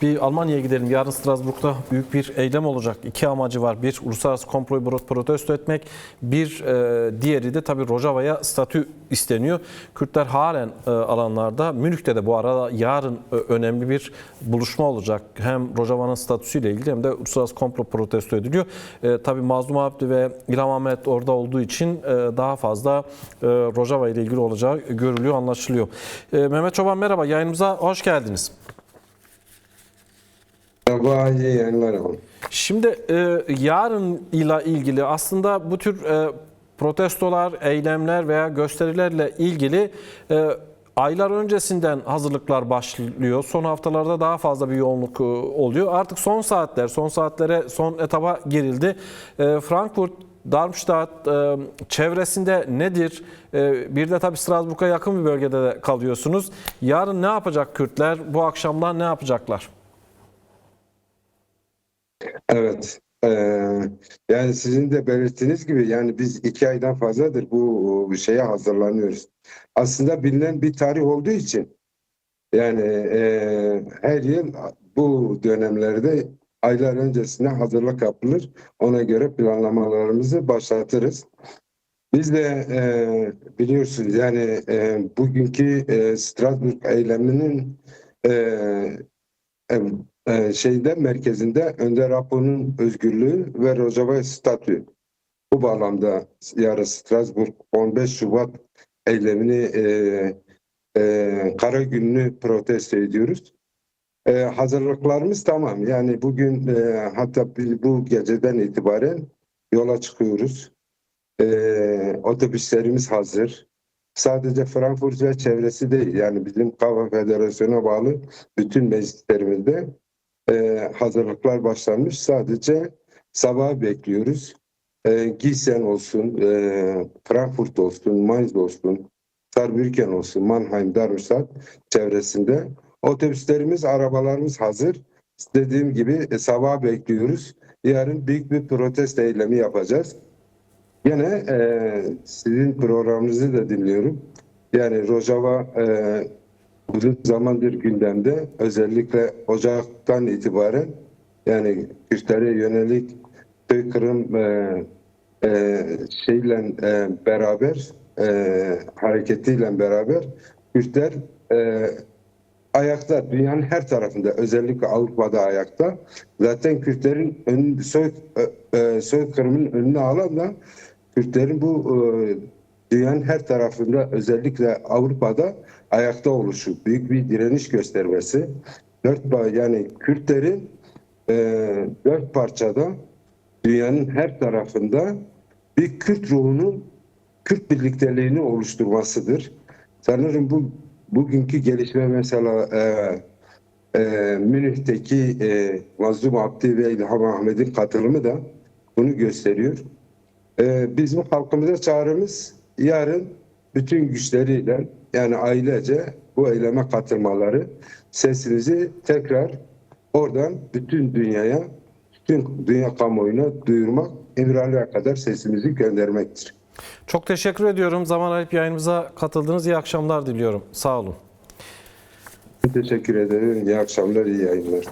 Bir Almanya'ya gidelim. Yarın Strasbourg'da büyük bir eylem olacak. İki amacı var. Bir, uluslararası komployu protesto etmek. Bir, diğeri de tabii Rojava'ya statü isteniyor. Kürtler halen alanlarda. Münih'te de bu arada yarın önemli bir buluşma olacak. Hem Rojava'nın statüsüyle ilgili hem de uluslararası komplo protesto ediliyor. Tabii Mazlum Abdi ve İlham Ahmet orada olduğu için daha fazla Rojava ile ilgili olacağı görülüyor, anlaşılıyor. Mehmet Çoban merhaba. Yayınımıza hoş geldiniz. Merhaba, iyi yayınlar efendim. Şimdi yarın ile ilgili aslında bu tür protestolar, eylemler veya gösterilerle ilgili aylar öncesinden hazırlıklar başlıyor. Son haftalarda daha fazla bir yoğunluk oluyor. Artık son saatlere, son etaba girildi. Frankfurt, Darmstadt çevresinde nedir? Bir de tabii Strasbourg'a yakın bir bölgede de kalıyorsunuz. Yarın ne yapacak Kürtler? Bu akşamdan ne yapacaklar? Evet, yani sizin de belirttiğiniz gibi yani biz 2 aydan fazladır bu şeye hazırlanıyoruz. Aslında bilinen bir tarih olduğu için yani her yıl bu dönemlerde aylar öncesine hazırlık yapılır. Ona göre planlamalarımızı başlatırız. Biz de biliyorsunuz yani bugünkü Strasbourg eyleminin e, şeyde merkezinde Önder Apo'nun özgürlüğü ve Rojava statü. Bu bağlamda yarın Strasbourg 15 Şubat eylemini kara gününü protesto ediyoruz. Hazırlıklarımız tamam. Yani bugün hatta bu geceden itibaren yola çıkıyoruz. Otobüslerimiz hazır. Sadece Frankfurt ve çevresi değil. Yani bizim Kafa Federasyonu'na bağlı bütün meclislerimizde hazırlıklar başlanmış. Sadece sabah bekliyoruz. Gießen olsun, Frankfurt olsun, Mainz olsun, Saarbrücken olsun, Mannheim, Darmstadt çevresinde otobüslerimiz, arabalarımız hazır. Dediğim gibi sabah bekliyoruz. Yarın büyük bir protesto eylemi yapacağız. Yine sizin programınızı da dinliyorum. Yani Rojava uzun zamandır gündemde. Özellikle Ocak'tan itibaren yani Kürtlere yönelik soykırım şeyle beraber hareketiyle beraber Kürtler ayakta, dünyanın her tarafında, özellikle Avrupa'da ayakta. Zaten Kürtlerin soykırımın önünü alan da Kürtlerin bu dünyanın her tarafında, özellikle Avrupa'da ayakta oluşu, büyük bir direniş göstermesi. Yani Kürtlerin 4 parçada dünyanın her tarafında bir Kürt ruhunun, Kürt birlikteliğini oluşturmasıdır. Sanırım bugünkü gelişme mesela Münih'teki Mazlum Abdi ve İlham Ahmet'in katılımı da bunu gösteriyor. Bizim halkımıza çağrımız yarın bütün güçleriyle yani ailece bu eyleme katılmaları, sesimizi tekrar oradan bütün dünyaya, bütün dünya kamuoyuna duyurmak, İmralı'ya kadar sesimizi göndermektir. Çok teşekkür ediyorum. Zaman ayırıp yayınımıza katıldınız. İyi akşamlar diliyorum. Sağ olun. Teşekkür ederim. İyi akşamlar, iyi yayınlar.